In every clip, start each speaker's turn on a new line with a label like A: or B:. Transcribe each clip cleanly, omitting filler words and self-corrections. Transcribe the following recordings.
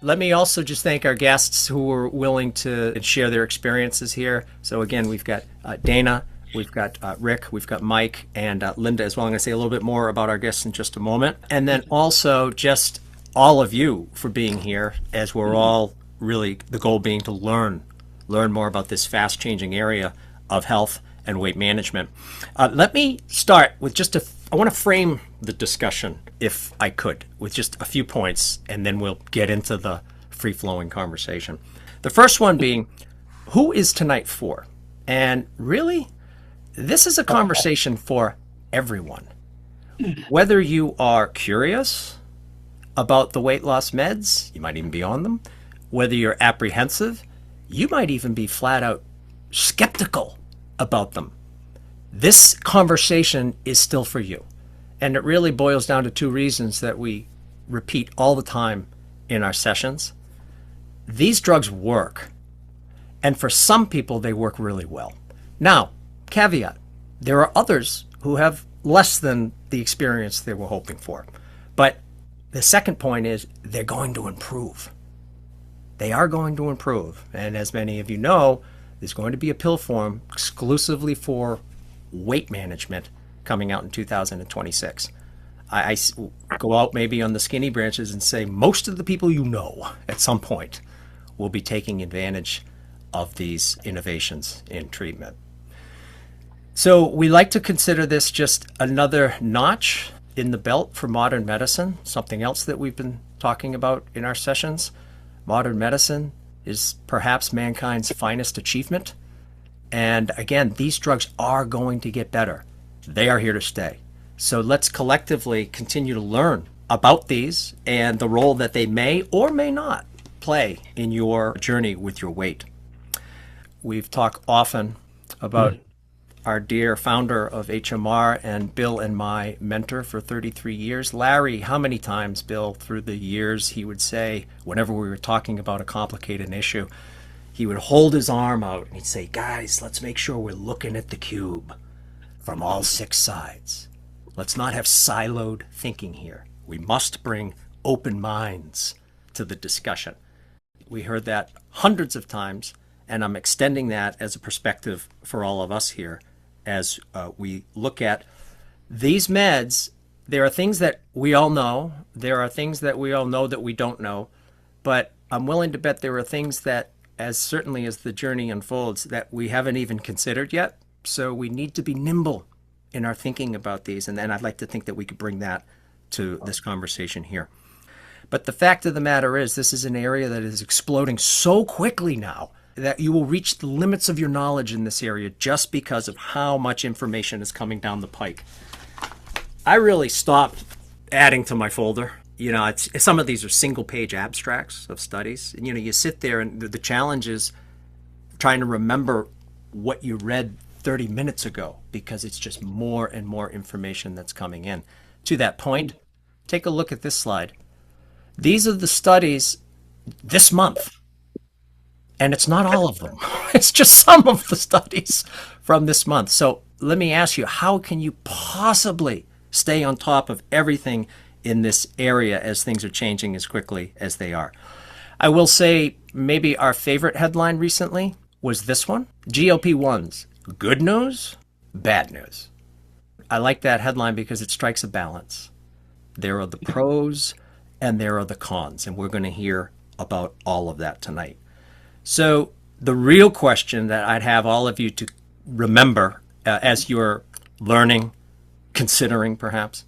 A: Let me also just thank our guests who were willing to share their experiences here. So again, we've got Dana, we've got Rick, we've got Mike, and Linda as well. I'm going to say a little bit more about our guests in just a moment. And then also just all of you for being here, as we're all really, the goal being to learn more about this fast changing area of health and weight management. Let me start with I want to frame the discussion, if I could, with just a few points, and then we'll get into the free flowing conversation. The first one being, who is tonight for? And really, this is a conversation for everyone. Whether you are curious about the weight loss meds, you might even be on them, whether you're apprehensive, you might even be flat out skeptical about them. This conversation is still for you. And it really boils down to two reasons that we repeat all the time in our sessions. These drugs work. And for some people, they work really well. Now, caveat, there are others who have less than the experience they were hoping for. But the second point is they're going to improve. They are going to improve. And as many of you know, there's going to be a pill form exclusively for weight management coming out in 2026. I go out maybe on the skinny branches and say most of the people you know at some point will be taking advantage of these innovations in treatment. So we like to consider this just another notch in the belt for modern medicine, something else that we've been talking about in our sessions. Modern medicine is perhaps mankind's finest achievement. And again, these drugs are going to get better. They are here to stay. So let's collectively continue to learn about these and the role that they may or may not play in your journey with your weight. We've talked often about our dear founder of HMR and Bill and my mentor for 33 years. Larry, how many times, Bill, through the years, he would say, whenever we were talking about a complicated issue, he would hold his arm out and he'd say, guys, let's make sure we're looking at the cube from all six sides. Let's not have siloed thinking here. We must bring open minds to the discussion. We heard that hundreds of times, and I'm extending that as a perspective for all of us here as we look at these meds. There are things that we all know. There are things that we all know that we don't know. But I'm willing to bet there are things that, as certainly as the journey unfolds, that we haven't even considered yet. So we need to be nimble in our thinking about these. And then I'd like to think that we could bring that to this conversation here. But the fact of the matter is, this is an area that is exploding so quickly now that you will reach the limits of your knowledge in this area just because of how much information is coming down the pike. I really stopped adding to my folder. You know, some of these are single-page abstracts of studies. And, you know, you sit there and the challenge is trying to remember what you read 30 minutes ago because it's just more and more information that's coming in. To that point, take a look at this slide. These are the studies this month. And it's not all of them. It's just some of the studies from this month. So let me ask you, how can you possibly stay on top of everything in this area as things are changing as quickly as they are? I will say maybe our favorite headline recently was this one. GLP-1s, good news, bad news. I like that headline because it strikes a balance. There are the pros and there are the cons, and we're going to hear about all of that tonight. So the real question that I'd have all of you to remember as you're learning, considering perhaps,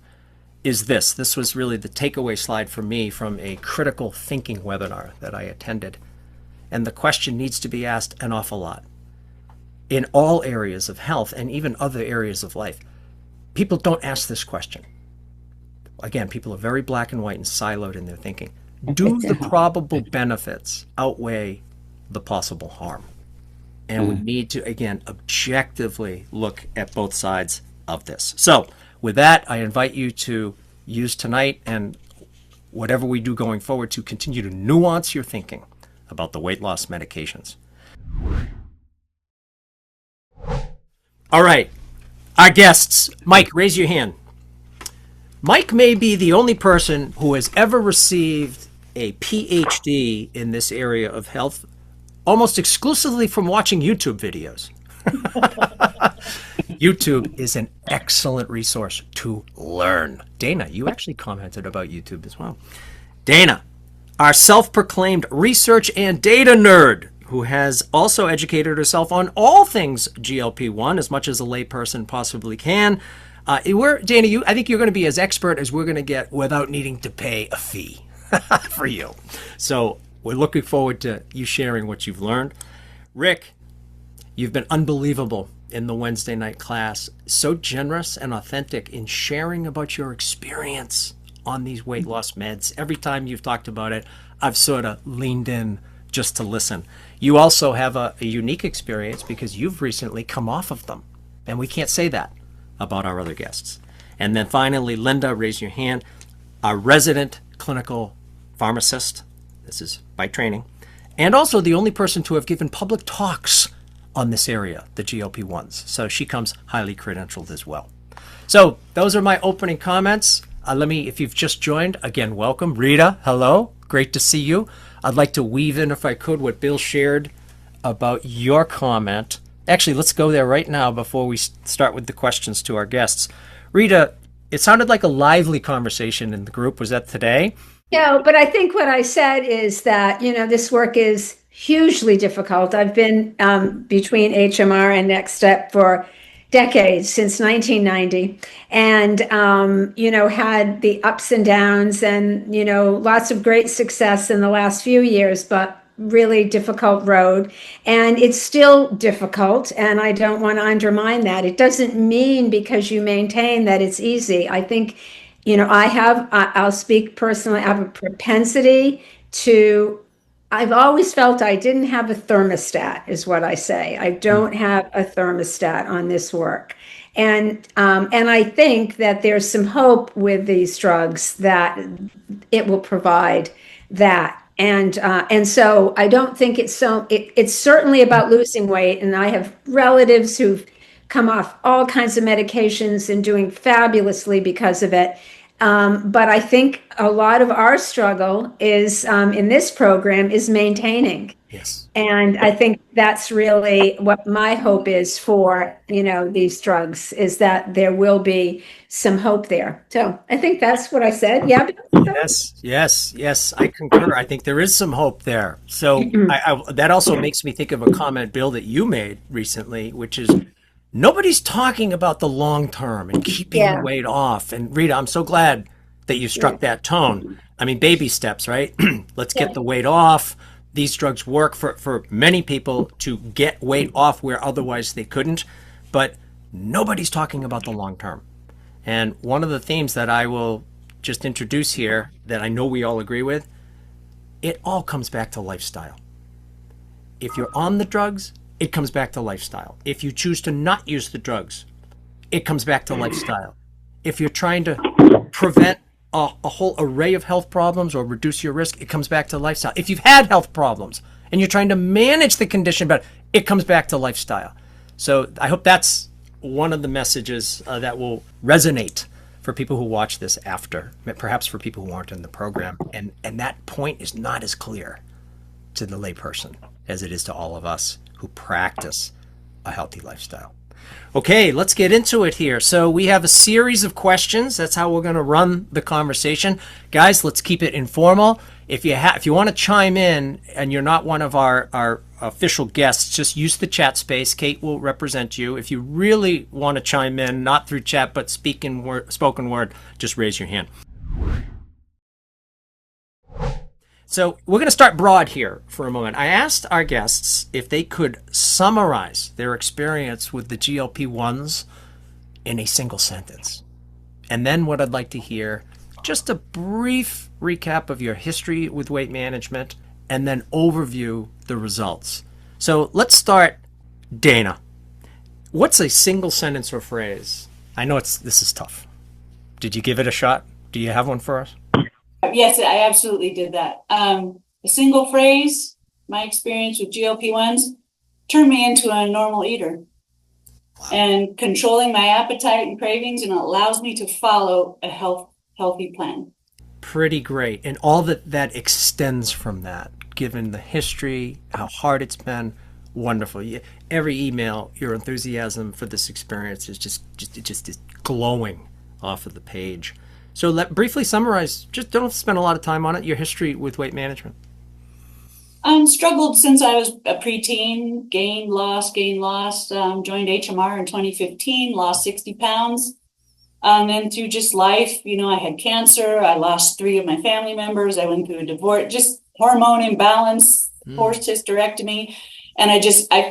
A: is this. This was really the takeaway slide for me from a critical thinking webinar that I attended. And the question needs to be asked an awful lot. In all areas of health and even other areas of life, people don't ask this question. Again, people are very black and white and siloed in their thinking. Do the probable benefits outweigh the possible harm? And we need to, again, objectively look at both sides of this. So with that, I invite you to use tonight and whatever we do going forward to continue to nuance your thinking about the weight loss medications. All right, our guests. Mike, raise your hand. Mike may be the only person who has ever received a PhD in this area of health almost exclusively from watching YouTube videos. YouTube is an excellent resource to learn. Dana, you actually commented about YouTube as well. Dana, our self-proclaimed research and data nerd, who has also educated herself on all things GLP-1 as much as a layperson possibly can. Dana, I think you're going to be as expert as we're going to get without needing to pay a fee for you. So we're looking forward to you sharing what you've learned. Rick, you've been unbelievable in the Wednesday night class. So generous and authentic in sharing about your experience on these weight loss meds. Every time you've talked about it, I've sort of leaned in just to listen. You also have a unique experience because you've recently come off of them. And we can't say that about our other guests. And then finally, Linda, raise your hand, a resident clinical pharmacist. This is by training. And also the only person to have given public talks on this area, the GLP-1s. So she comes highly credentialed as well. So those are my opening comments. If you've just joined, again, welcome. Rita, hello. Great to see you. I'd like to weave in, if I could, what Bill shared about your comment. Actually, let's go there right now before we start with the questions to our guests. Rita, it sounded like a lively conversation in the group. Was that today?
B: No, but I think what I said is that, this work is hugely difficult. I've been between HMR and Next Step for decades, since 1990, and, had the ups and downs and, lots of great success in the last few years, but really difficult road. And it's still difficult, and I don't want to undermine that. It doesn't mean because you maintain that it's easy. I think, I'll speak personally, I have a propensity to, I've always felt I didn't have a thermostat, is what I say. I don't have a thermostat on this work. And I think that there's some hope with these drugs that it will provide that. And so I don't think it's certainly about losing weight. And I have relatives who've come off all kinds of medications and doing fabulously because of it. But I think a lot of our struggle is in this program is maintaining.
A: Yes.
B: And I think that's really what my hope is for, these drugs, is that there will be some hope there. So I think that's what I said. Yeah.
A: Yes. I concur. I think there is some hope there. So that also makes me think of a comment, Bill, that you made recently, which is nobody's talking about the long term and keeping weight off. And Rita, I'm so glad that you struck that tone. I mean, baby steps, right? Let's get the weight off. These drugs work for many people to get weight off where otherwise they couldn't, but nobody's talking about the long term. And one of the themes that I will just introduce here that I know we all agree with, it all comes back to lifestyle. If you're on the drugs, it comes back to lifestyle. If you choose to not use the drugs, it comes back to lifestyle. If you're trying to prevent a whole array of health problems or reduce your risk, it comes back to lifestyle. If you've had health problems and you're trying to manage the condition better, it comes back to lifestyle. So I hope that's one of the messages that will resonate for people who watch this after, perhaps for people who aren't in the program. And that point is not as clear to the layperson as it is to all of us who practice a healthy lifestyle. Okay, let's get into it here. So we have a series of questions. That's how we're going to run the conversation. Guys, let's keep it informal. If you want to chime in and you're not one of our official guests, just use the chat space. Kate will represent you. If you really want to chime in, not through chat, but spoken word, just raise your hand. So we're going to start broad here for a moment. I asked our guests if they could summarize their experience with the GLP-1s in a single sentence. And then what I'd like to hear, just a brief recap of your history with weight management, and then overview the results. So let's start, Dana. What's a single sentence or phrase? I know this is tough. Did you give it a shot? Do you have one for us?
C: Yes, I absolutely did that. A single phrase, my experience with GLP-1s, turned me into a normal eater. Wow. And controlling my appetite and cravings, and it allows me to follow a healthy plan.
A: Pretty great. And all that extends from that, given the history, how hard it's been, wonderful. Every email, your enthusiasm for this experience is just is glowing off of the page. So let briefly summarize, just don't spend a lot of time on it, your history with weight management.
C: Struggled since I was a preteen, gained, lost, gained, lost. Joined HMR in 2015, lost 60 pounds. And then through just life, I had cancer. I lost 3 of my family members. I went through a divorce, just hormone imbalance, forced hysterectomy. And I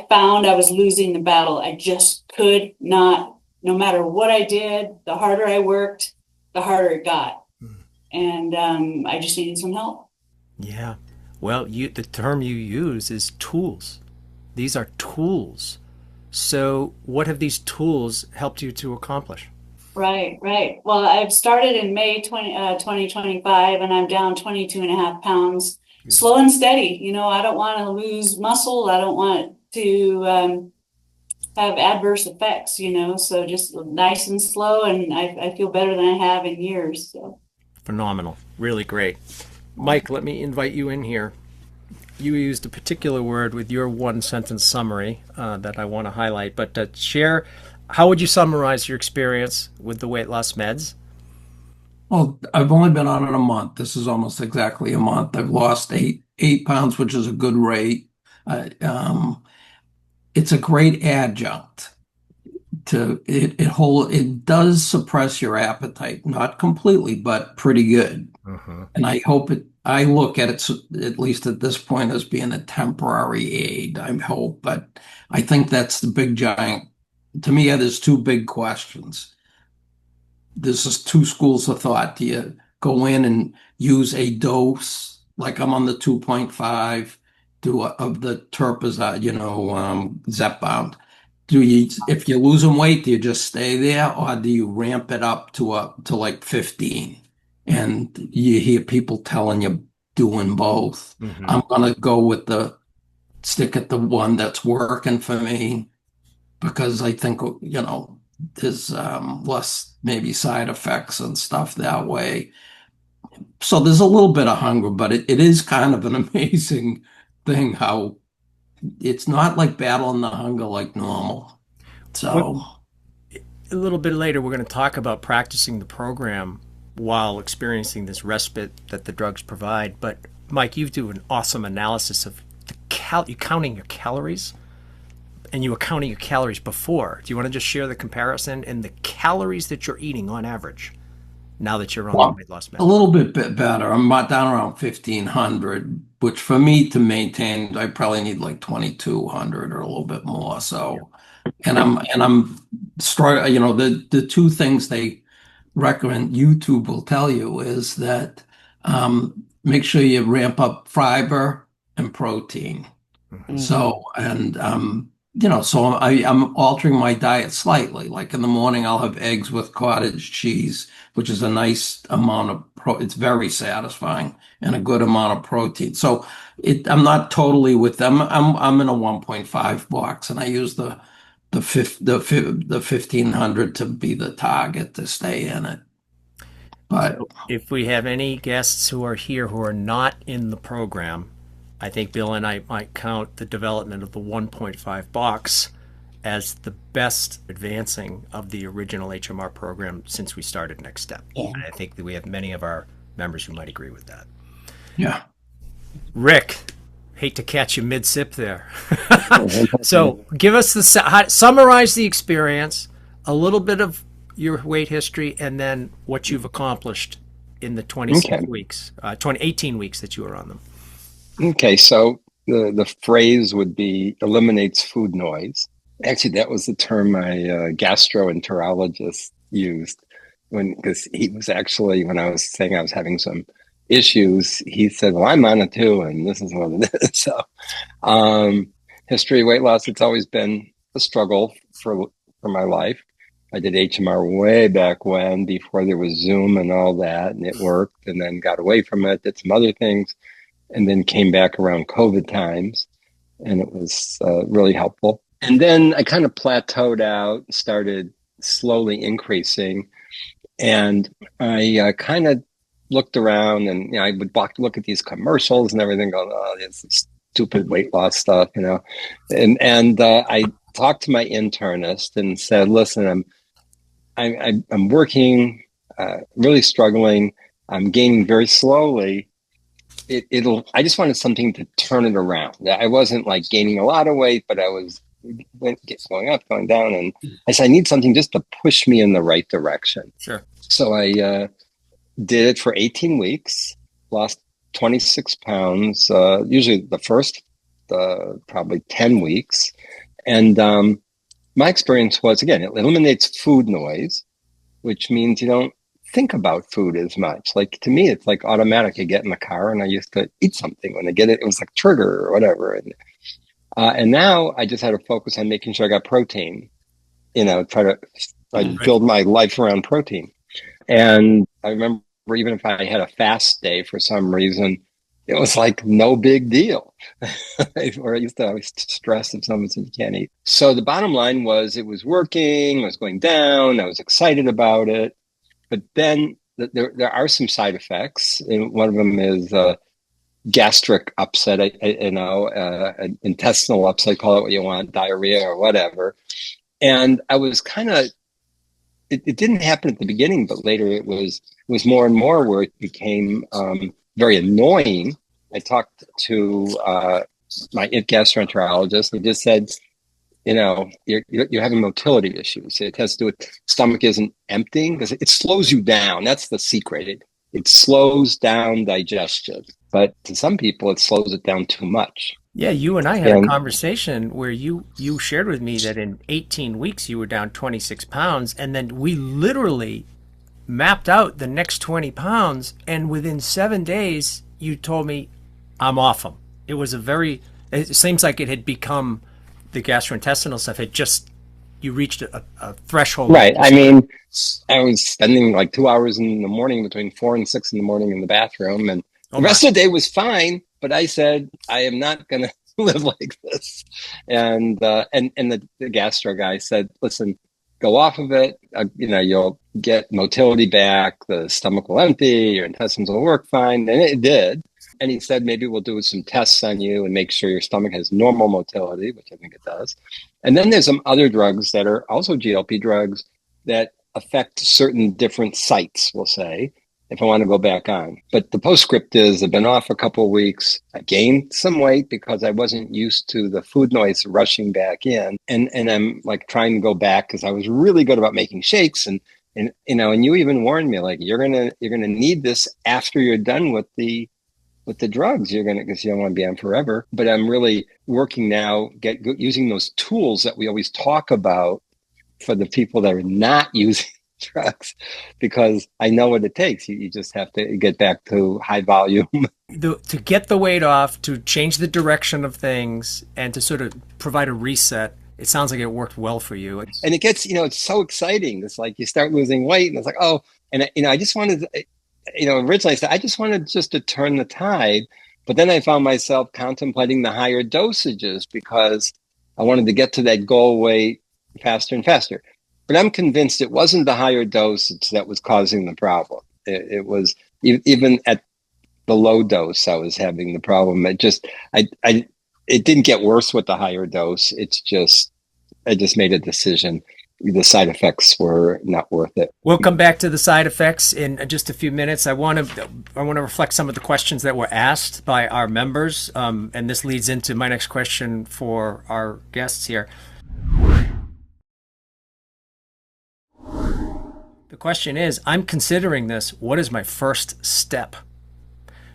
C: found I was losing the battle. I just could not, no matter what I did, the harder I worked, the harder it got. And I just needed some help.
A: Yeah. Well, the term you use is tools. These are tools. So what have these tools helped you to accomplish?
C: Right. Well, I've started in May 2025, and I'm down 22 and a half pounds, slow and steady. I don't want to lose muscle. I don't want to have adverse effects, so just nice and slow. And I feel better than I have in years. So.
A: Phenomenal. Really great. Mike, let me invite you in here. You used a particular word with your one sentence summary that I want to highlight, but share, how would you summarize your experience with the weight loss meds?
D: Well, I've only been on it a month. This is almost exactly a month. I've lost eight pounds, which is a good rate. It's a great adjunct to it. It does suppress your appetite, not completely, but pretty good. And I look at it, at least at this point, as being a temporary aid, I hope. But I think that's the big giant. To me, there's 2 big questions. There's just 2 schools of thought. Do you go in and use a dose, like I'm on the 2.5 of the Zepbound? If you're losing weight, do you just stay there, or do you ramp it up to like 15? And you hear people telling you doing both. I'm gonna go with stick at the one that's working for me, because I think, there's less maybe side effects and stuff that way. So there's a little bit of hunger, but it is kind of an amazing thing how it's not like battling the hunger like normal. So
A: A little bit later, we're going to talk about practicing the program while experiencing this respite that the drugs provide. But Mike, you do an awesome analysis of you counting your calories, and you were counting your calories before. Do you want to just share the comparison and the calories that you're eating on average now that you're on the weight loss
D: a
A: method?
D: little bit better. I'm down around 1,500, which for me to maintain, I probably need like 2,200 or a little bit more. So, and I'm struggling. The 2 things they recommend, YouTube will tell you, is that make sure you ramp up fiber and protein. So, and so I'm altering my diet slightly. Like in the morning, I'll have eggs with cottage cheese, which is a nice amount of it's very satisfying and a good amount of protein. So I'm not totally with them. I'm in a 1.5 box, and I use the 1,500 to be the target to stay in it. But
A: So if we have any guests who are here who are not in the program, I think Bill and I might count the development of the 1.5 box as the best advancing of the original HMR program since we started Next Step. And I think that we have many of our members who might agree with that.
D: yeah.
A: Rick, hate to catch you mid-sip there. So give us summarize the experience, a little bit of your weight history, and then what you've accomplished in the 26 weeks, 18 weeks that you were on them.
E: Okay, so the phrase would be eliminates food noise. Actually, that was the term my gastroenterologist used because he was actually, when I was saying I was having some issues, he said, well, I'm on it too, and this is what it is. So history of weight loss, it's always been a struggle for my life. I did HMR way back when, before there was Zoom and all that, and it worked, and then got away from it, did some other things, and then came back around COVID times, and it was really helpful. And then I kind of plateaued out, started slowly increasing, and I kind of looked around, and I would look at these commercials and everything, going, "Oh, this stupid weight loss stuff," and I talked to my internist and said, "Listen, I'm working, really struggling. I'm gaining very slowly. I just wanted something to turn it around. I wasn't like gaining a lot of weight, but I was going up, going down, and I said I need something just to push me in the right direction."
A: Sure.
E: So I did it for 18 weeks, lost 26 pounds. Usually the first probably 10 weeks, and my experience was, again, it eliminates food noise, which means you don't think about food as much. Like, to me, it's like automatic. I get in the car and I used to eat something when I get it. It was like trigger or whatever. And now I just had to focus on making sure I got protein, try to build my life around protein. And I remember even if I had a fast day for some reason, it was like no big deal. Or I used to always stress if someone said you can't eat. So the bottom line was it was working, it was going down, I was excited about it. But then there are some side effects. And one of them is gastric upset, intestinal upset, call it what you want, diarrhea or whatever. And I was kind of, it didn't happen at the beginning, but later it was more and more where it became very annoying. I talked to my gastroenterologist, and he just said, you're having motility issues. It has to do with stomach isn't emptying because it slows you down. That's the secret. It slows down digestion, but to some people, it slows it down too much.
A: Yeah, you and I had a conversation where you shared with me that in 18 weeks you were down 26 pounds, and then we literally mapped out the next 20 pounds, and within 7 days you told me I'm off them. It seems like it had become, the gastrointestinal stuff had just, you reached a threshold.
E: Right. I mean, I was spending like 2 hours in the morning, between 4 and 6 in the morning, in the bathroom, and the rest of the day was fine. But I said, I am not going to live like this. And the gastro guy said, listen, go off of it. You'll get motility back. The stomach will empty. Your intestines will work fine. And it did. And he said, maybe we'll do some tests on you and make sure your stomach has normal motility, which I think it does. And then there's some other drugs that are also GLP drugs that affect certain different sites, we'll say, if I want to go back on. But the postscript is I've been off a couple of weeks. I gained some weight because I wasn't used to the food noise rushing back in. And I'm like trying to go back because I was really good about making shakes. And you even warned me, like, you're gonna need this after you're done with the drugs. Because you don't want to be on forever. But I'm really working now, using those tools that we always talk about for the people that are not using drugs, because I know what it takes. You just have to get back to high volume.
A: To get the weight off, to change the direction of things, and to sort of provide a reset. It sounds like it worked well for you.
E: And it gets, it's so exciting. It's like you start losing weight, and it's like, oh, and I just wanted, originally I said, I just wanted just to turn the tide. But then I found myself contemplating the higher dosages because I wanted to get to that goal weight faster and faster. But I'm convinced it wasn't the higher dosage that was causing the problem. It was even at the low dose I was having the problem. It didn't get worse with the higher dose. I just made a decision. The side effects were not worth it.
A: We'll come back to the side effects in just a few minutes. I want to reflect some of the questions that were asked by our members, and this leads into my next question for our guests here. The question is, I'm considering this. What is my first step?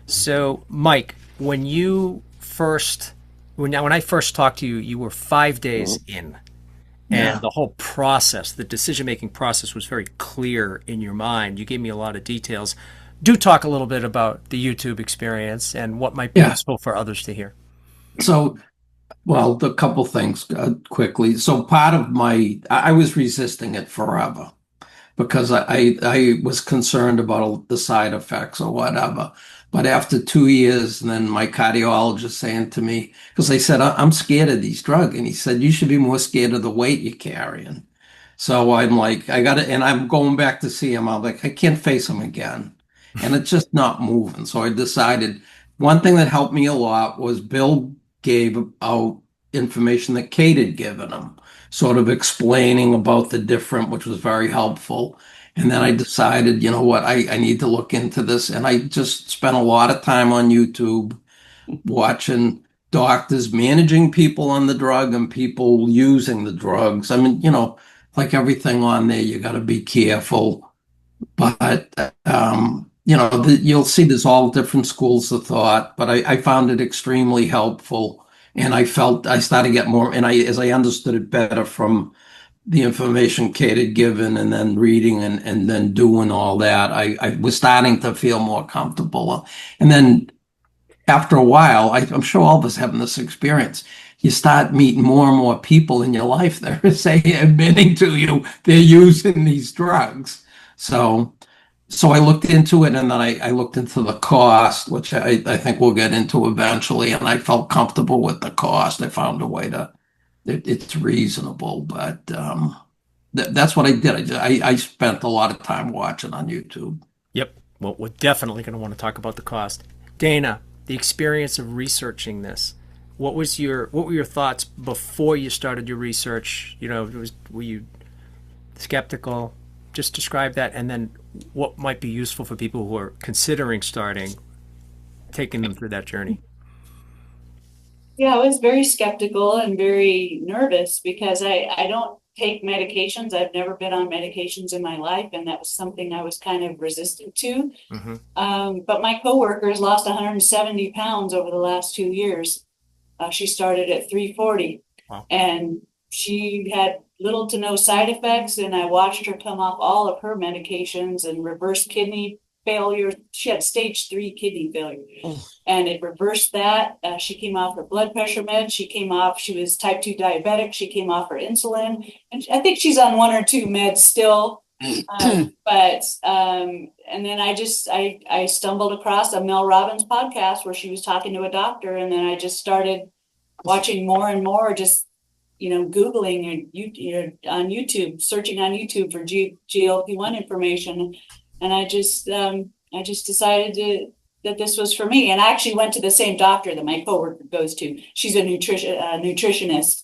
A: So, Mike, when I first talked to you, you were 5 days in. And the whole process, the decision-making process, was very clear in your mind. You gave me a lot of details. Do talk a little bit about the YouTube experience and what might be useful for others to hear.
D: So, well, a couple things quickly. So part of I was resisting it forever because I was concerned about the side effects or whatever. But after 2 years, and then my cardiologist saying to me, because they said, I'm scared of these drugs. And he said, you should be more scared of the weight you're carrying. So I'm like, and I'm going back to see him. I'm like, I can't face him again. and it's just not moving. So I decided one thing that helped me a lot was Bill gave out information that Kate had given him, sort of explaining about the different, which was very helpful. And then I decided, you know what, I need to look into this. And I just spent a lot of time on YouTube watching doctors managing people on the drug and people using the drugs. I mean, like everything on there, you got to be careful. But you'll see there's all different schools of thought. But I found it extremely helpful, and I felt I started to get more. And as I understood it better from the information Kate had given, and then reading and then doing all that, I was starting to feel more comfortable. And then after a while, I'm sure all of us having this experience, you start meeting more and more people in your life that are saying, admitting to you they're using these drugs. So, so I looked into it, and then I looked into the cost, which I think we'll get into eventually, and I felt comfortable with the cost. I found a way it's reasonable, but that's what I did. I spent a lot of time watching on YouTube.
A: Yep. Well, we're definitely going to want to talk about the cost. Dana, the experience of researching this. What were your thoughts before you started your research? Were you skeptical? Just describe that, and then what might be useful for people who are considering taking them through that journey.
C: Yeah, I was very skeptical and very nervous because I don't take medications. I've never been on medications in my life, and that was something I was kind of resistant to. But my coworkers lost 170 pounds over the last 2 years. She started at 340,
A: Wow.
C: and she had little to no side effects. And I watched her come off all of her medications and reverse kidney failure. She had stage 3 kidney failure, and it reversed that. She came off her blood pressure med. She was type 2 diabetic. She came off her insulin, and I think she's on 1 or 2 meds still. And then I stumbled across a Mel Robbins podcast where she was talking to a doctor, and then I just started watching more and more, just Googling and on YouTube, searching on YouTube for GLP-1 information, and I just decided that this was for me. And I actually went to the same doctor that my coworker goes to. She's a nutritionist.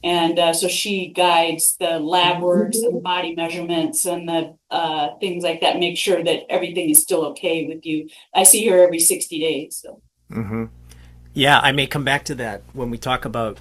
C: And so she guides the lab works and body measurements and the things like that, make sure that everything is still okay with you. I see her every 60 days. So.
A: Mm-hmm. Yeah, I may come back to that when we talk about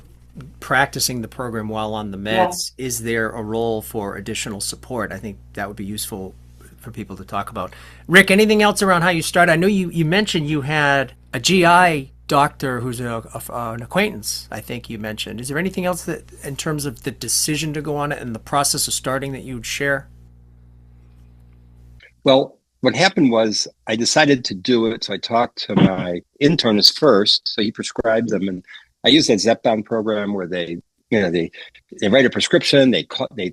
A: practicing the program while on the meds. Yeah. Is there a role for additional support? I think that would be useful for people to talk about. Rick, anything else around how you started? I know you mentioned you had a GI doctor who's an acquaintance, I think you mentioned. Is there anything else that, in terms of the decision to go on it and the process of starting, that you would share?
E: Well, what happened was I decided to do it. So I talked to my internist first. So he prescribed them, and I used that Zepbound program where they write a prescription, they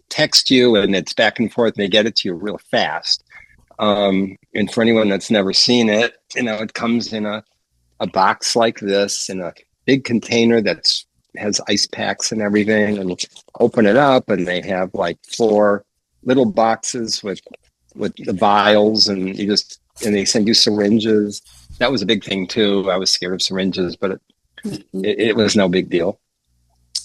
E: text you, and it's back and forth, and they get it to you real fast. And for anyone that's never seen it, it comes in a box like this, in a big container has ice packs and everything, and you open it up, and they have like 4 little boxes with the vials, and they send you syringes. That was a big thing too. I was scared of syringes, but it was no big deal.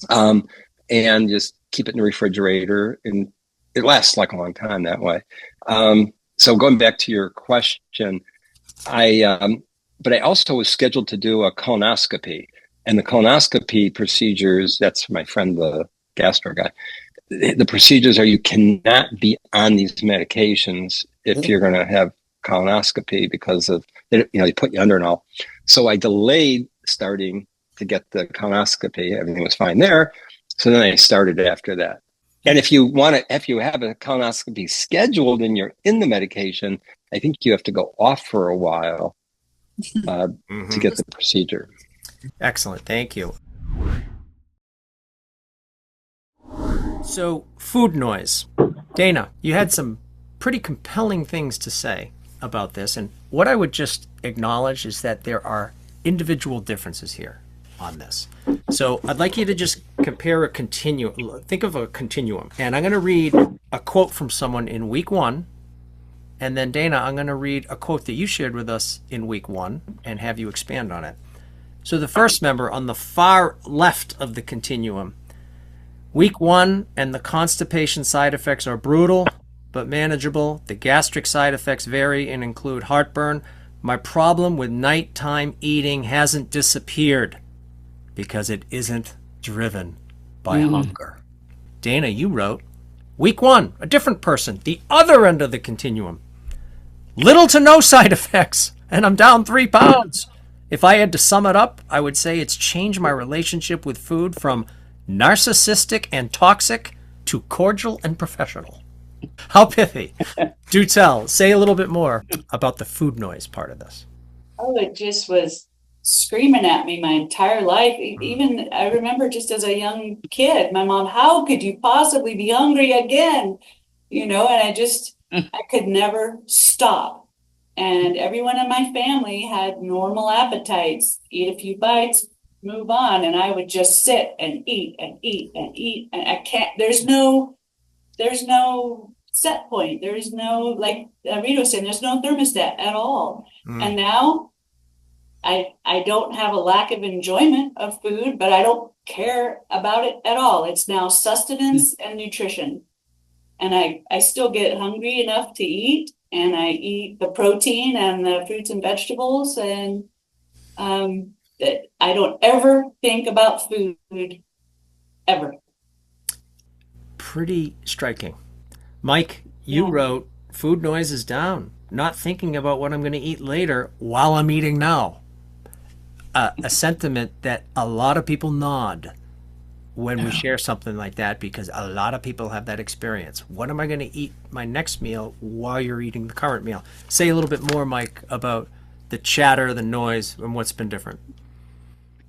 E: And just keep it in the refrigerator, and it lasts like a long time that way. So going back to your question, but I also was scheduled to do a colonoscopy, and the colonoscopy procedures, that's my friend, the gastro guy. The procedures are, you cannot be on these medications if you're going to have colonoscopy, because of, they put you under and all. So I delayed starting to get the colonoscopy. Everything was fine there. So then I started after that. And if you have a colonoscopy scheduled and you're in the medication, I think you have to go off for a while to get the procedure.
A: Excellent. Thank you. So, food noise. Dana, you had some pretty compelling things to say about this. And what I would just acknowledge is that there are individual differences here on this. So I'd like you to just compare a continuum. Think of a continuum. And I'm going to read a quote from someone in week 1 And then, Dana, I'm going to read a quote that you shared with us in week 1 and have you expand on it. So the first member on the far left of the continuum, week 1 and the constipation side effects are brutal but manageable. The gastric side effects vary and include heartburn. My problem with nighttime eating hasn't disappeared because it isn't driven by hunger. Dana, you wrote, week 1, a different person, the other end of the continuum. Little to no side effects, and I'm down 3 pounds. If I had to sum it up, I would say it's changed my relationship with food from narcissistic and toxic to cordial and professional. How pithy. Do tell. Say a little bit more about the food noise part of this.
C: Oh, it just was screaming at me my entire life. Even I remember just as a young kid, my mom, how could you possibly be hungry again? And I could never stop. And everyone in my family had normal appetites, eat a few bites, move on. And I would just sit and eat and eat and eat. And I can't, there's no set point. There's no, like Rita was saying, there's no thermostat at all. And now I don't have a lack of enjoyment of food, but I don't care about it at all. It's now sustenance and nutrition. And I still get hungry enough to eat, and I eat the protein and the fruits and vegetables, and that I don't ever think about food ever.
A: Pretty striking. Mike, you wrote, food noise is down. Not thinking about what I'm going to eat later while I'm eating now. A sentiment that a lot of people nod when we share something like that, because a lot of people have that experience. What am I going to eat my next meal while you're eating the current meal? Say a little bit more, Mike, about the chatter, the noise, and what's been different.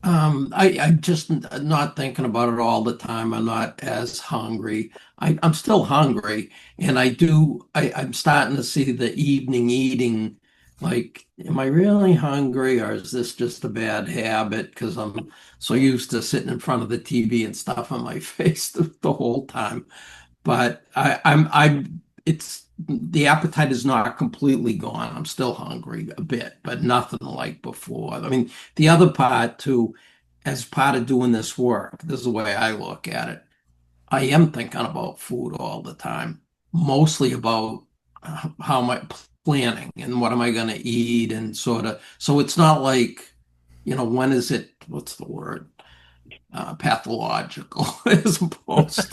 D: I'm just not thinking about it all the time. I'm not as hungry. I'm still hungry, and I'm starting to see the evening eating. Like, am I really hungry, or is this just a bad habit? Because I'm so used to sitting in front of the TV and stuff on my face the whole time. But it's the appetite is not completely gone. I'm still hungry a bit, but nothing like before. I mean, the other part too, as part of doing this work, this is the way I look at it. I am thinking about food all the time, mostly about how am I planning and what am I going to eat and sort of. So it's not like, when is it, what's the word? Pathological as opposed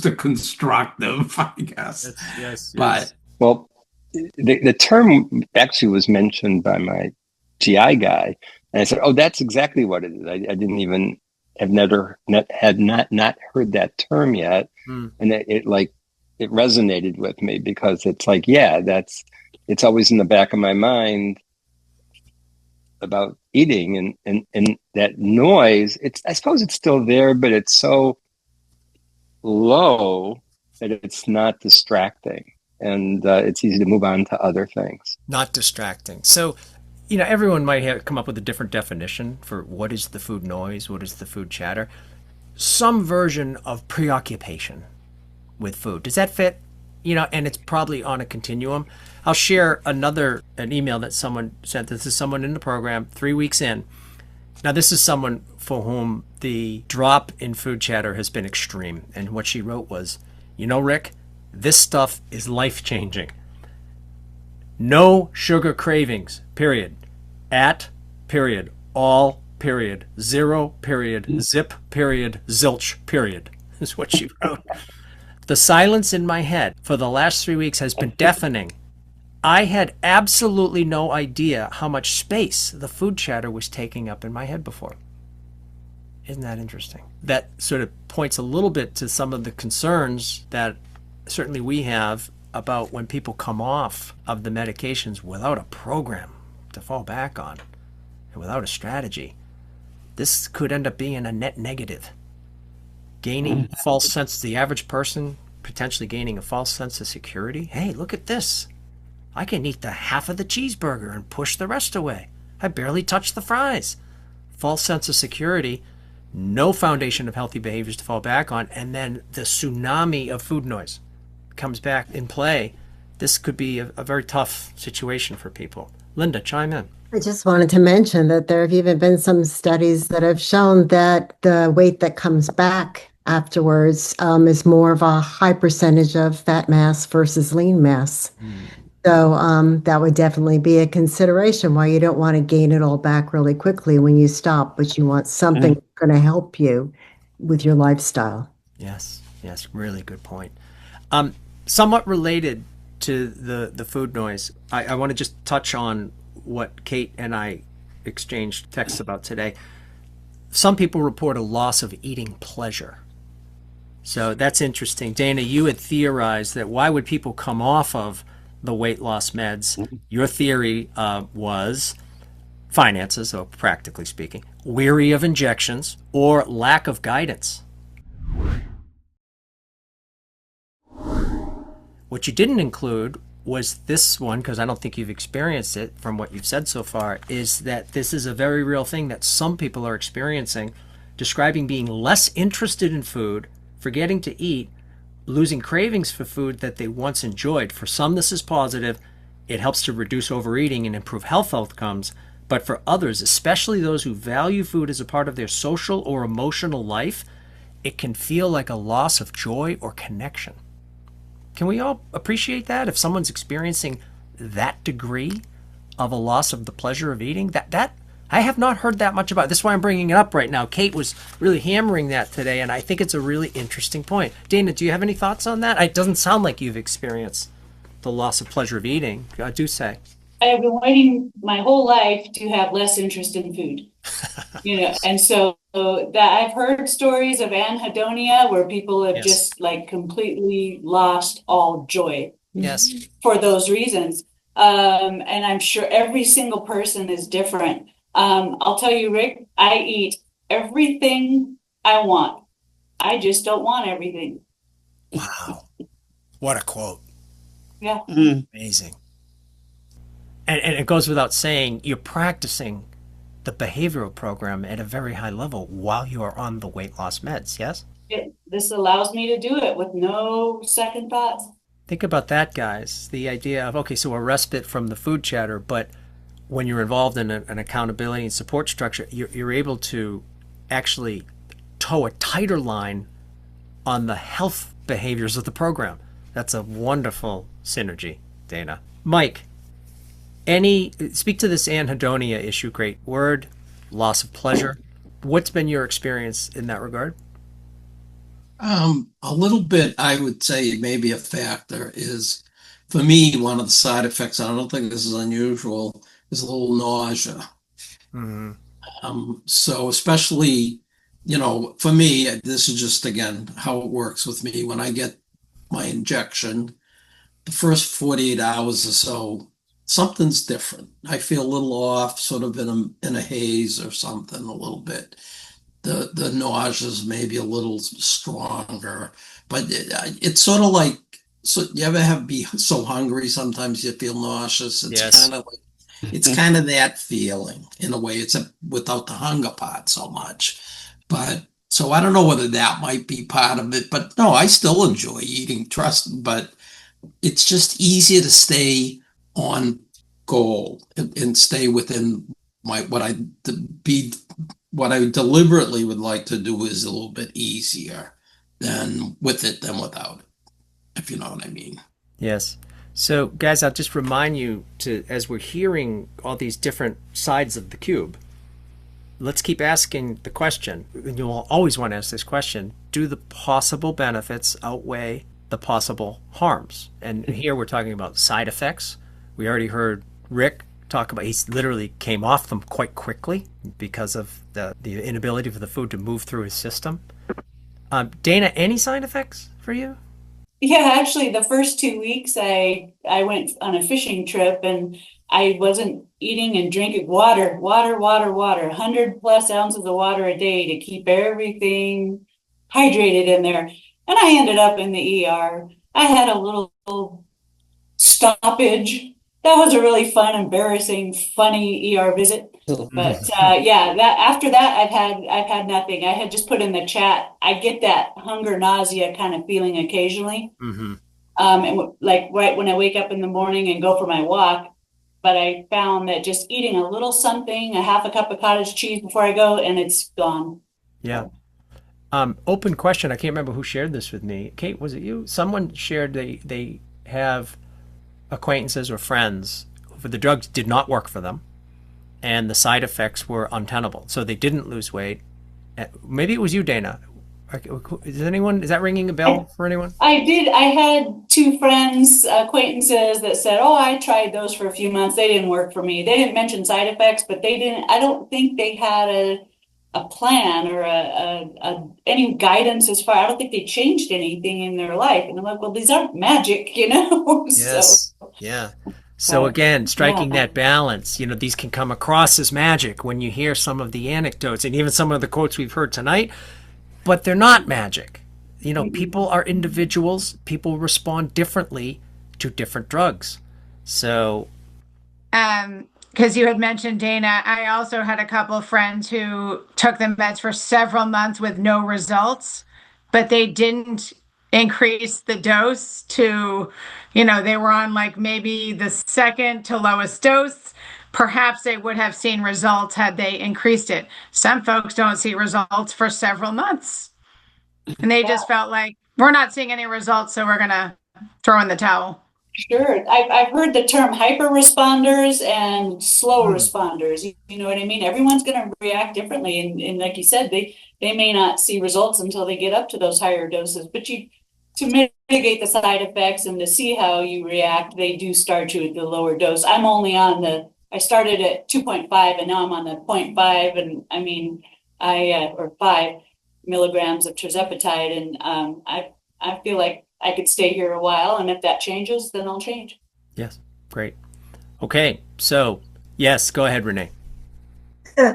D: to constructive, I guess.
A: Yes.
D: But
E: Well, the term actually was mentioned by my GI guy, and I said, "Oh, that's exactly what it is." I didn't even have not heard that term yet, and it resonated with me because it's like, yeah, it's always in the back of my mind about eating and that noise. I suppose it's still there, but it's so low that it's not distracting, and it's easy to move on to other things.
A: Not distracting. So, everyone might have come up with a different definition for what is the food noise, what is the food chatter. Some version of preoccupation with food. Does that fit? And it's probably on a continuum. I'll share an email that someone sent. This is someone in the program 3 weeks in. Now, this is someone for whom the drop in food chatter has been extreme. And what she wrote was, Rick, this stuff is life-changing. No sugar cravings, period. Period. All, period. Zero, period. Zip, period. Zilch, period, is what she wrote. The silence in my head for the last 3 weeks has been deafening. I had absolutely no idea how much space the food chatter was taking up in my head before. Isn't that interesting? That sort of points a little bit to some of the concerns that certainly we have about when people come off of the medications without a program to fall back on and without a strategy. This could end up being a net negative. Gaining false sense, the average person potentially gaining a false sense of security. Hey, look at this. I can eat the half of the cheeseburger and push the rest away. I barely touched the fries. False sense of security, no foundation of healthy behaviors to fall back on, and then the tsunami of food noise comes back in play, this could be a very tough situation for people. Linda, chime in.
F: I just wanted to mention that there have even been some studies that have shown that the weight that comes back afterwards is more of a high percentage of fat mass versus lean mass. So that would definitely be a consideration why you don't want to gain it all back really quickly when you stop, but you want something that's going to help you with your lifestyle.
A: Yes, really good point. Somewhat related to the food noise, I want to just touch on what Kate and I exchanged texts about today. Some people report a loss of eating pleasure. So that's interesting. Dana, you had theorized that why would people come off of the weight loss meds? Your theory was finances, so practically speaking, weary of injections, or lack of guidance. What you didn't include was this one, because I don't think you've experienced it from what you've said so far, is that this is a very real thing that some people are experiencing, describing being less interested in food, forgetting to eat, losing cravings for food that they once enjoyed. For some, this is positive. It helps to reduce overeating and improve health outcomes. But for others, especially those who value food as a part of their social or emotional life, it can feel like a loss of joy or connection. Can we all appreciate that? If someone's experiencing that degree of a loss of the pleasure of eating, that I have not heard that much about. That's why I'm bringing it up right now. Kate was really hammering that today, and I think it's a really interesting point. Dana, do you have any thoughts on that? It doesn't sound like you've experienced the loss of pleasure of eating. Do say.
C: I have been waiting my whole life to have less interest in food, and so that I've heard stories of anhedonia where people have just like completely lost all joy.
A: Yes.
C: For those reasons. And I'm sure every single person is different. I'll tell you, Rick, I eat everything I want. I just don't want everything.
A: Wow. What a quote.
C: Yeah.
A: Amazing. And it goes without saying, you're practicing the behavioral program at a very high level while you are on the weight loss meds, yes?
C: This allows me to do it with no second thoughts.
A: Think about that, guys. The idea of, okay, so a respite from the food chatter, but when you're involved in an accountability and support structure, you're able to actually toe a tighter line on the health behaviors of the program. That's a wonderful synergy, Dana. Mike, speak to this anhedonia issue, great word, loss of pleasure. What's been your experience in that regard?
D: A little bit, I would say maybe a factor is, for me, one of the side effects, I don't think this is unusual, is a little nausea. So especially, for me, this is just, again, how it works with me. When I get my injection, the first 48 hours or so, something's different. I feel a little off, sort of in a haze or something a little bit. The nausea's maybe a little stronger, but it's sort of like, so you ever be so hungry sometimes you feel nauseous? It's kind of that feeling in a way. It's without the hunger part so much, but so I don't know whether that might be part of it. But no, I still enjoy eating. But it's just easier to stay on goal and stay within what I deliberately would like to do is a little bit easier than without it, if you know what I mean.
A: Yes. So, guys, I'll just remind you as we're hearing all these different sides of the cube, let's keep asking the question, and you'll always want to ask this question, do the possible benefits outweigh the possible harms? And here we're talking about side effects. We already heard Rick talk about, he literally came off them quite quickly because of the inability for the food to move through his system. Dana, any side effects for you?
C: Yeah, actually, the first 2 weeks I went on a fishing trip and I wasn't eating and drinking water, 100+ ounces of water a day to keep everything hydrated in there. And I ended up in the ER. I had a little stoppage. That was a really fun, embarrassing, funny ER visit. But that after that, I've had nothing. I had just put in the chat. I get that hunger, nausea kind of feeling occasionally. Like right when I wake up in the morning and go for my walk. But I found that just eating a little something, a half a cup of cottage cheese before I go, and it's gone.
A: Yeah. Open question. I can't remember who shared this with me. Kate, was it you? Someone shared they have acquaintances or friends who the drugs did not work for them, and the side effects were untenable. So they didn't lose weight. Maybe it was you, Dana. Is that ringing a bell for anyone?
C: I did. I had two friends, acquaintances that said, "Oh, I tried those for a few months. They didn't work for me." They didn't mention side effects, but they didn't. I don't think they had a plan or any guidance as far. I don't think they changed anything in their life. And I'm like, well, these aren't magic, you know.
A: Yes.
C: So
A: Yeah. So again, striking
C: yeah.
A: that balance, these can come across as magic when you hear some of the anecdotes and even some of the quotes we've heard tonight, but they're not magic. People are individuals. People respond differently to different drugs. So,
G: Because you had mentioned Dana, I also had a couple of friends who took the meds for several months with no results, but they didn't increase the dose to, they were on like maybe the second to lowest dose. Perhaps they would have seen results had they increased it. Some folks don't see results for several months, and they just felt like we're not seeing any results, so we're going to throw in the towel.
C: Sure. I've heard the term hyper responders and slow responders. You know what I mean? Everyone's going to react differently. And like you said, they may not see results until they get up to those higher doses. But to mitigate the side effects and to see how you react, they do start you at the lower dose. I'm only I started at 2.5 and now I'm on the 0.5. And I mean, or 5 milligrams of tirzepatide. And I feel like I could stay here a while, and if that changes, then I'll change.
A: yes, great. Okay, so yes, go ahead, Renee.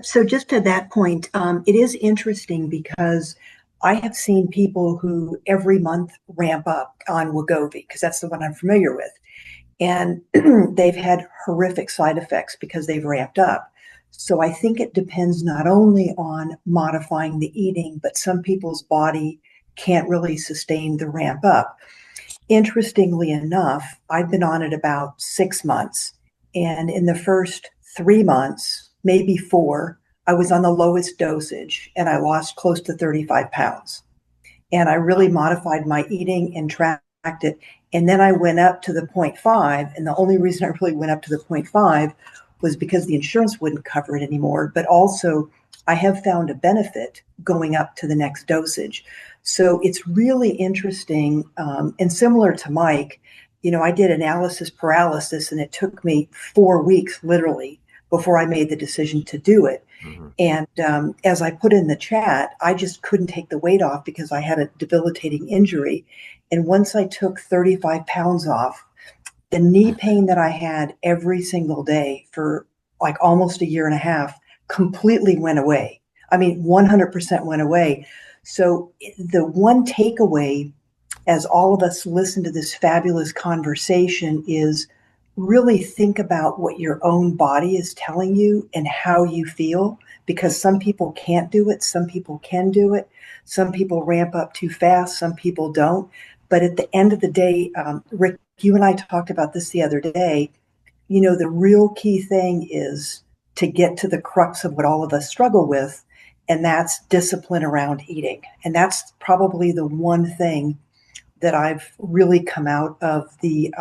H: So just to that point, it is interesting because I have seen people who every month ramp up on Wegovy, because that's the one I'm familiar with. And they've had horrific side effects because they've ramped up. So I think it depends not only on modifying the eating, but some people's body can't really sustain the ramp up. Interestingly enough, I've been on it about 6 months. And in the first 3 months, maybe 4, I was on the lowest dosage and I lost close to 35 pounds. And I really modified my eating and tracked it. And then I went up to the 0.5. And the only reason I really went up to the 0.5 was because the insurance wouldn't cover it anymore. But also, I have found a benefit going up to the next dosage. So it's really interesting, and similar to Mike, I did analysis paralysis, and it took me 4 weeks, literally, before I made the decision to do it. Mm-hmm. And as I put in the chat, I just couldn't take the weight off because I had a debilitating injury. And once I took 35 pounds off, the knee pain that I had every single day for like almost a year and a half completely went away. I mean, 100% went away. So the one takeaway, as all of us listen to this fabulous conversation, is really think about what your own body is telling you and how you feel, because some people can't do it. Some people can do it. Some people ramp up too fast. Some people don't. But at the end of the day, Rick, you and I talked about this the other day. The real key thing is to get to the crux of what all of us struggle with, and that's discipline around eating. And that's probably the one thing that I've really come out of the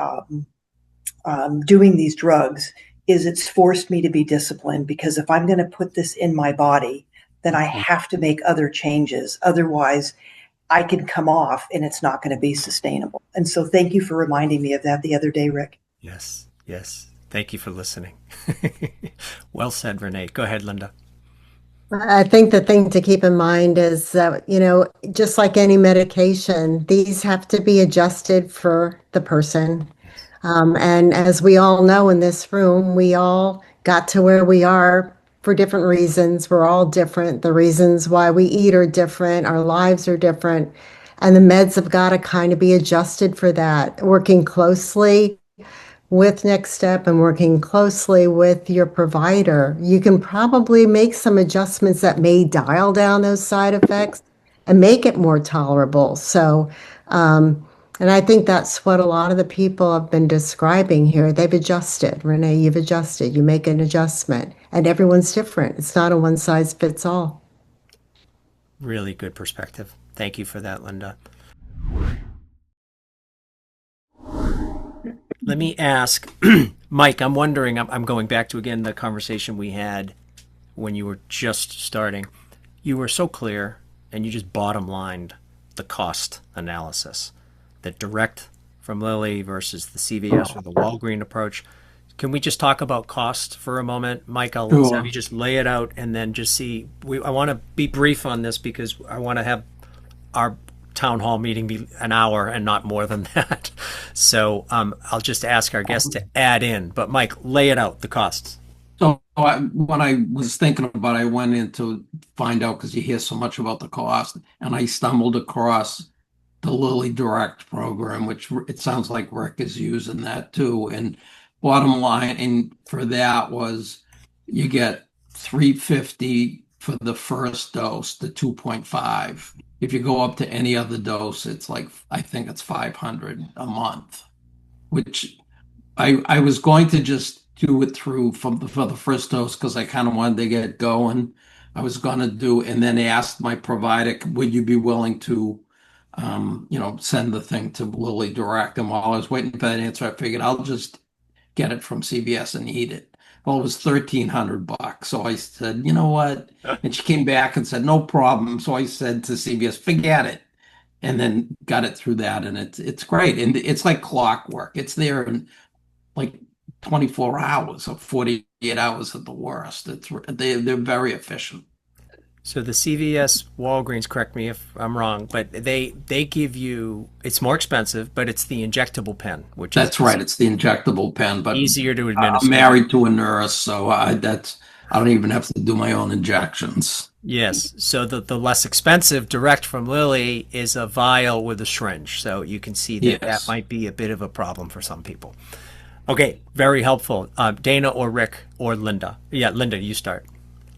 H: doing these drugs is it's forced me to be disciplined, because if I'm going to put this in my body, then I have to make other changes. Otherwise, I can come off and it's not going to be sustainable. And so thank you for reminding me of that the other day, Rick.
A: Yes. Thank you for listening. Well said, Renee. Go ahead, Linda.
F: I think the thing to keep in mind is that, just like any medication, these have to be adjusted for the person. And as we all know in this room, we all got to where we are for different reasons. We're all different. The reasons why we eat are different. Our lives are different. And the meds have got to kind of be adjusted for that, working closely with Next Step and working closely with your provider. You can probably make some adjustments that may dial down those side effects and make it more tolerable. So And I think that's what a lot of the people have been describing here. They've adjusted. Renee, you've adjusted. You make an adjustment, and everyone's different. It's not a one size fits all.
A: Really good perspective. Thank you for that, Linda. Let me ask, Mike, I'm wondering, I'm going back to, again, the conversation we had when you were just starting. You were so clear, and you just bottom lined the cost analysis, the direct from Lilly versus the CVS or the Walgreen approach. Can we just talk about cost for a moment? Mike, I'll have you just lay it out and then just see. I want to be brief on this because I want to have our town hall meeting be an hour and not more than that. So I'll just ask our guests to add in. But Mike, lay it out, the costs.
D: So when I was thinking about it, I went in to find out because you hear so much about the cost, and I stumbled across the Lilly Direct program, which it sounds like Rick is using that too. And bottom line, and for that was you get $350 for the first dose, the 2.5. If you go up to any other dose, it's like, I think it's $500 a month, which I was going to just do it through for the first dose because I kind of wanted to get going. I was going to do, and then asked my provider, would you be willing to, send the thing to Lilly Direct? And while I was waiting for that answer, I figured I'll just get it from CVS and eat it. Well, it was $1,300. So I said, you know what? And she came back and said, no problem. So I said to CVS, forget it. And then got it through that. And it's great. And it's like clockwork. It's there in like 24 hours or 48 hours at the worst. They're very efficient.
A: So the CVS, Walgreens, correct me if I'm wrong, but they give you, it's more expensive, but it's the injectable pen, which
D: That's right. It's the injectable pen, but
A: easier to administer.
D: I'm married to a nurse, so I don't even have to do my own injections.
A: Yes. So the less expensive direct from Lilly is a vial with a syringe. So you can see that that might be a bit of a problem for some people. Okay. Very helpful. Dana or Rick or Linda. Yeah, Linda, you start.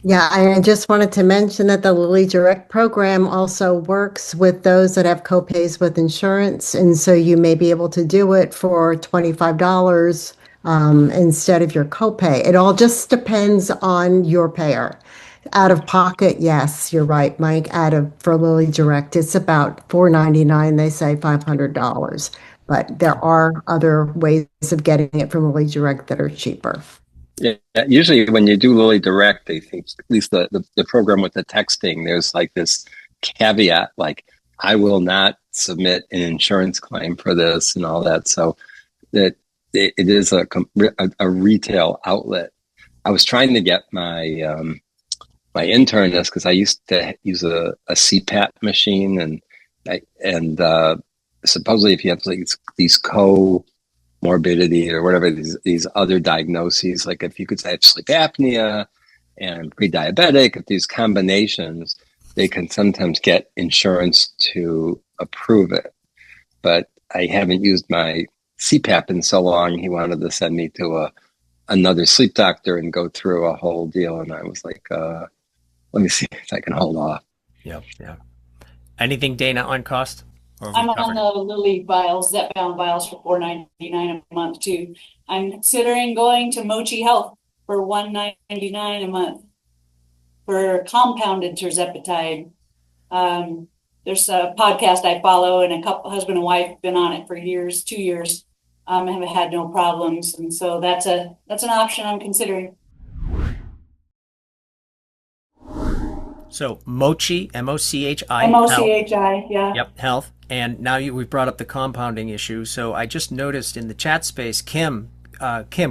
F: Yeah, I just wanted to mention that the Lilly Direct program also works with those that have copays with insurance. And so you may be able to do it for $25 instead of your copay. It all just depends on your payer. Out of pocket, yes, you're right, Mike. For Lilly Direct, it's about $499. They say $500. But there are other ways of getting it from Lilly Direct that are cheaper.
E: Yeah, usually when you do Lilly Direct, they think, at least the program with the texting, there's like this caveat, like, I will not submit an insurance claim for this and all that. So that it is a retail outlet. I was trying to get my my internist, because I used to use a CPAP machine, and supposedly if you have these morbidity or whatever, these other diagnoses, like if you could have sleep apnea and pre-diabetic, if these combinations, they can sometimes get insurance to approve it. But I haven't used my CPAP in so long. He wanted to send me to another sleep doctor and go through a whole deal. And I was like, let me see if I can hold off.
A: Yeah. Anything, Dana, on cost?
C: I'm on the Lilly vials, Zepbound vials for $4.99 a month too. I'm considering going to Mochi Health for $1.99 a month for compounded tirzepatide. There's a podcast I follow, and a couple, husband and wife, been on it for years, 2 years. Have had no problems, and so that's an option I'm considering.
A: So Mochi, M-O-C-H-I.
C: M-O-C-H-I, yeah.
A: Yep, health. And now we've brought up the compounding issue. So I just noticed in the chat space, Kim,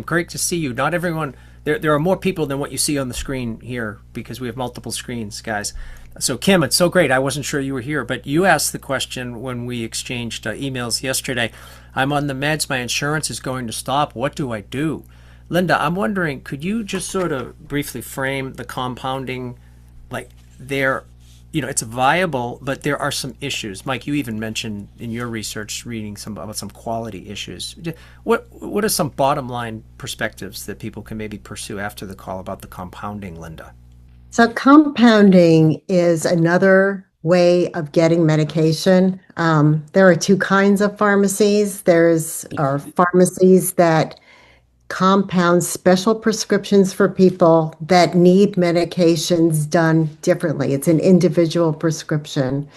A: great to see you. Not everyone, there are more people than what you see on the screen here because we have multiple screens, guys. So Kim, it's so great. I wasn't sure you were here, but you asked the question when we exchanged emails yesterday. I'm on the meds. My insurance is going to stop. What do I do? Linda, I'm wondering, could you just sort of briefly frame the compounding, like it's viable, but there are some issues. Mike, you even mentioned in your research reading about some quality issues. What are some bottom line perspectives that people can maybe pursue after the call about the compounding, Linda?
F: So compounding is another way of getting medication. There are two kinds of pharmacies. There's are pharmacies that compound special prescriptions for people that need medications done differently. It's an individual prescription.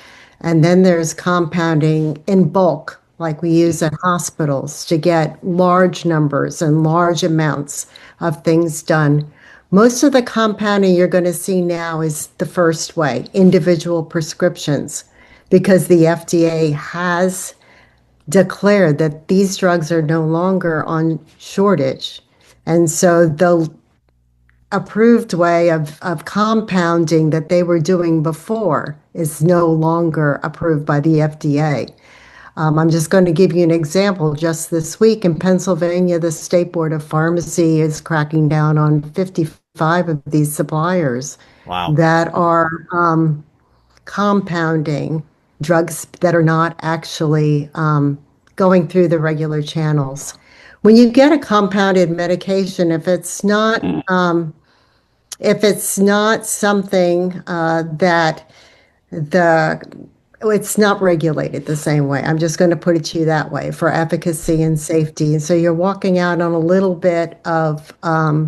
F: And then there's compounding in bulk, like we use at hospitals to get large numbers and large amounts of things done. Most of the compounding you're going to see now is the first way, individual prescriptions, because the FDA has declared that these drugs are no longer on shortage. And so the approved way of compounding that they were doing before is no longer approved by the FDA. I'm just going to give you an example. Just this week in Pennsylvania, the State Board of Pharmacy is cracking down on 55 of these suppliers
A: Wow.
F: that are compounding drugs that are not actually going through the regular channels. When you get a compounded medication, if it's not something that it's not regulated the same way. I'm just going to put it to you that way for efficacy and safety. And so you're walking out on a little bit of a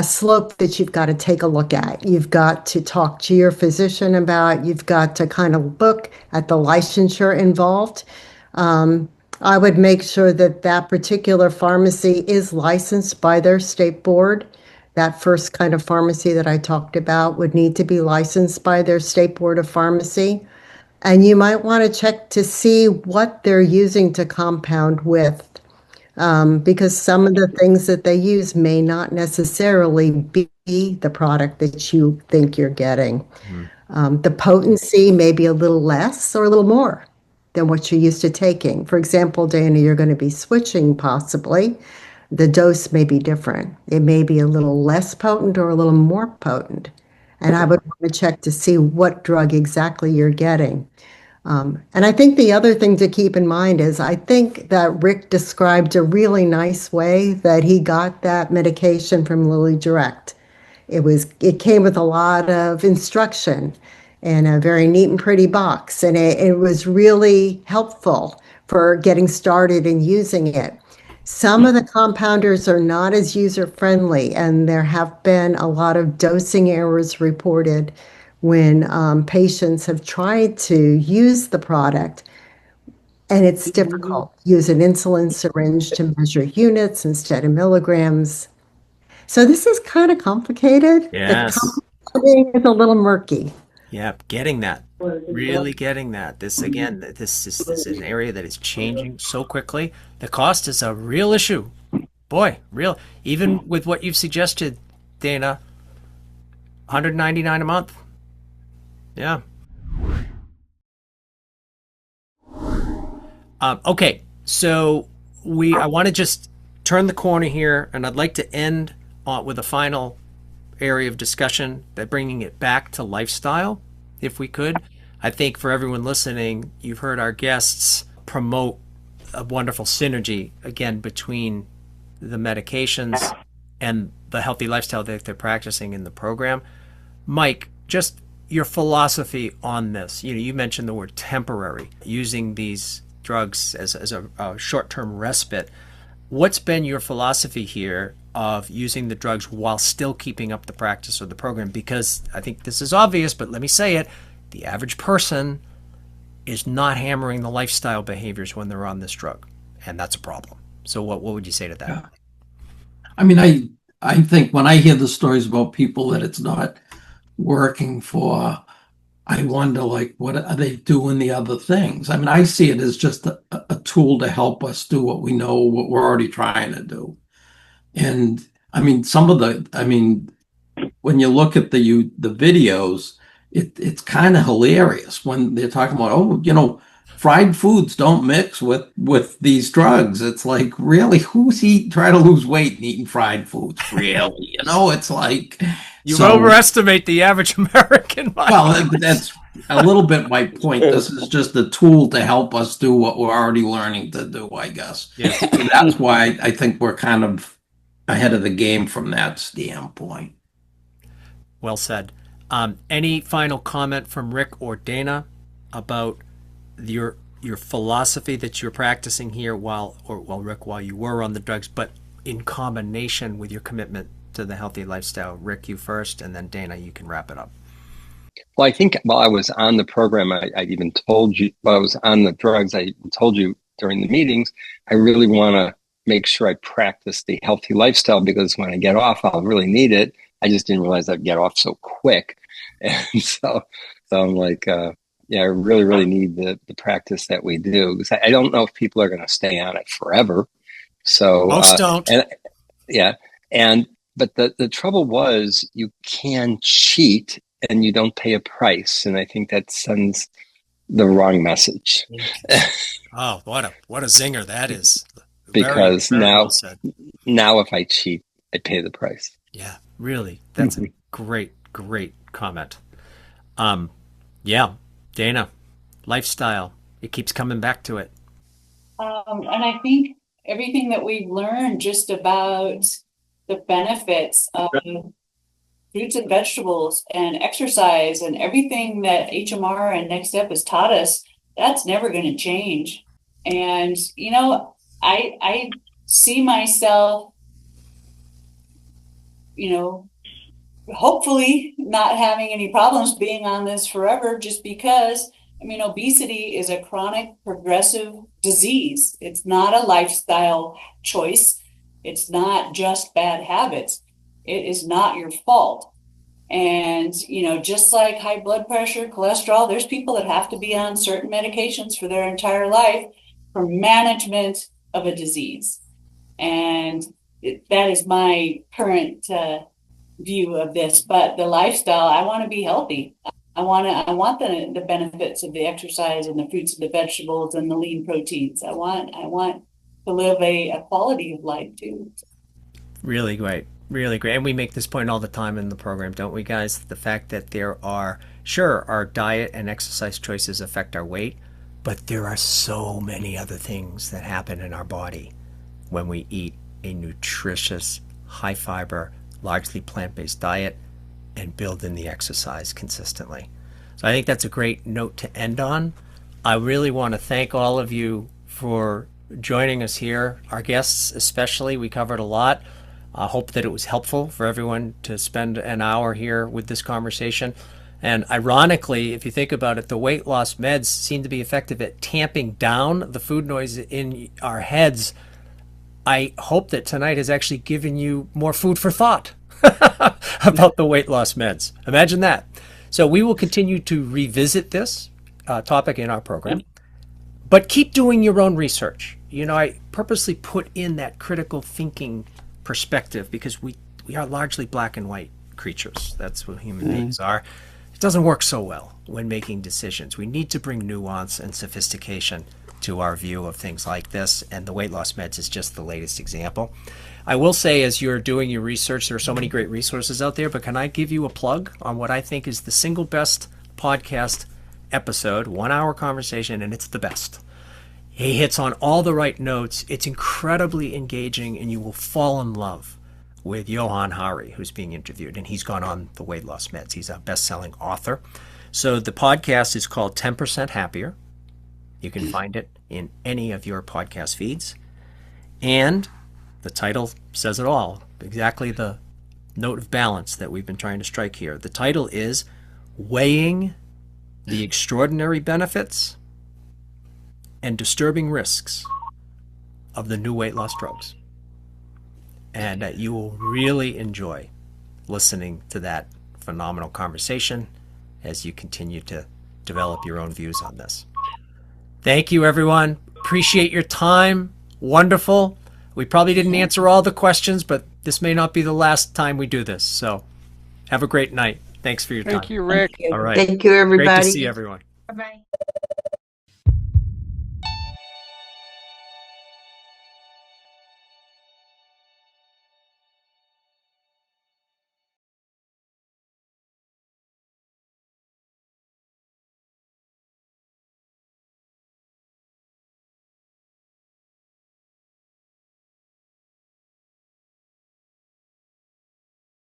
F: slope that you've got to take a look at. You've got to talk to your physician about, you've got to kind of look at the licensure involved. I would make sure that that particular pharmacy is licensed by their state board. That first kind of pharmacy that I talked about would need to be licensed by their state board of pharmacy. And you might want to check to see what they're using to compound with, because some of the things that they use may not necessarily be the product that you think you're getting. The potency may be a little less or a little more than what you're used to taking. For example, Dana, you're going to be switching possibly. The dose may be different. It may be a little less potent or a little more potent. And I would want to check to see what drug exactly you're getting. And I think the other thing to keep in mind is I think that Rick described a really nice way that he got that medication from Lilly Direct. It came with a lot of instruction in a very neat and pretty box, and it was really helpful for getting started and using it. Some of the compounders are not as user-friendly, and there have been a lot of dosing errors reported when patients have tried to use the product, and it's difficult. Use an insulin syringe to measure units instead of milligrams. So this is kind of complicated.
A: Yes.
F: The compounding is a little murky.
A: Yeah, getting that. Really getting that. This is an area that is changing so quickly. The cost is a real issue. Boy, real. Even with what you've suggested, Dana, $199 a month. Yeah. Okay, so I want to just turn the corner here, and I'd like to end with a final area of discussion, that bringing it back to lifestyle, if we could. I think for everyone listening, you've heard our guests promote a wonderful synergy, again, between the medications and the healthy lifestyle that they're practicing in the program. Mike, just your philosophy on this. You mentioned the word temporary, using these drugs as a short-term respite. What's been your philosophy here of using the drugs while still keeping up the practice of the program? Because I think this is obvious, but let me say it. The average person is not hammering the lifestyle behaviors when they're on this drug, and that's a problem. So what would you say to that?
D: Yeah. I mean, I think when I hear the stories about people that it's not working for, I wonder, like, what are they doing the other things? I mean, I see it as just a tool to help us do what we know, what we're already trying to do. And I mean, when you look at the videos, it's kind of hilarious when they're talking about, fried foods don't mix with these drugs. It's like, really, who's trying to lose weight and eating fried foods? Really? It's like...
A: You overestimate the average American.
D: Well, that's a little bit my point. This is just a tool to help us do what we're already learning to do, I guess.
A: Yeah.
D: So that's why I think we're kind of ahead of the game from that standpoint.
A: Well said. Any final comment from Rick or Dana about your philosophy that you're practicing here Rick, while you were on the drugs, but in combination with your commitment to the healthy lifestyle? Rick, you first, and then Dana, you can wrap it up.
E: Well, I think while I was on the program, I even told you, while I was on the drugs, I told you during the meetings, I really want to make sure I practice the healthy lifestyle, because when I get off, I'll really need it. I just didn't realize I'd get off so quick. And so I'm like, yeah, I really, really need the practice that we do, because I don't know if people are going to stay on it forever. So
A: Most don't.
E: But the trouble was, you can cheat and you don't pay a price, and I think that sends the wrong message.
A: Oh, what a zinger that is!
E: Because
A: very
E: now,
A: well said.
E: Now if I cheat, I pay the price.
A: Yeah, really, that's a great comment. Yeah, Dana, lifestyle. It keeps coming back to it.
C: And I think everything that we've learned just about the benefits of fruits and vegetables and exercise and everything that HMR and Next Step has taught us, that's never going to change. And, you know, I see myself, you know, hopefully not having any problems being on this forever, just because, I mean, obesity is a chronic progressive disease. It's not a lifestyle choice. It's not just bad habits. It is not your fault. And, you know, just like high blood pressure, cholesterol, there's people that have to be on certain medications for their entire life for management of a disease. And that is my current view of this. But the lifestyle, I want to be healthy. I want the benefits of the exercise and the fruits and the vegetables and the lean proteins. I want to live a quality of life too.
A: Really great. Really great. And we make this point all the time in the program, don't we, guys? The fact that there are, sure, our diet and exercise choices affect our weight, but there are so many other things that happen in our body when we eat a nutritious, high fiber, largely plant-based diet and build in the exercise consistently. So I think that's a great note to end on. I really want to thank all of you for joining us here. Our guests especially, we covered a lot. I hope that it was helpful for everyone to spend an hour here with this conversation. And ironically, if you think about it, the weight loss meds seem to be effective at tamping down the food noise in our heads. I hope that tonight has actually given you more food for thought about the weight loss meds. Imagine that. So we will continue to revisit this topic in our program, but keep doing your own research. You know, I purposely put in that critical thinking perspective because we are largely black and white creatures. That's what human beings are. It doesn't work so well when making decisions. We need to bring nuance and sophistication to our view of things like this, and the weight loss meds is just the latest example. I will say, as you're doing your research, there are so many great resources out there, but can I give you a plug on what I think is the single best podcast episode, 1 hour conversation, and it's the best. He hits on all the right notes. It's incredibly engaging, and you will fall in love with Johan Hari, who's being interviewed, and he's gone on the weight loss meds. He's a best-selling author. So the podcast is called 10% Happier. You can find it in any of your podcast feeds. And the title says it all, exactly the note of balance that we've been trying to strike here. The title is Weighing the Extraordinary Benefits and Disturbing Risks of the New Weight Loss Drugs. And you will really enjoy listening to that phenomenal conversation as you continue to develop your own views on this. Thank you, everyone. Appreciate your time. Wonderful. We probably didn't answer all the questions, but this may not be the last time we do this. So have a great night. Thanks for your time.
I: Thank you, Rick.
F: Thank you.
A: All right.
F: Thank you, everybody.
A: Great to see everyone.
G: Bye-bye.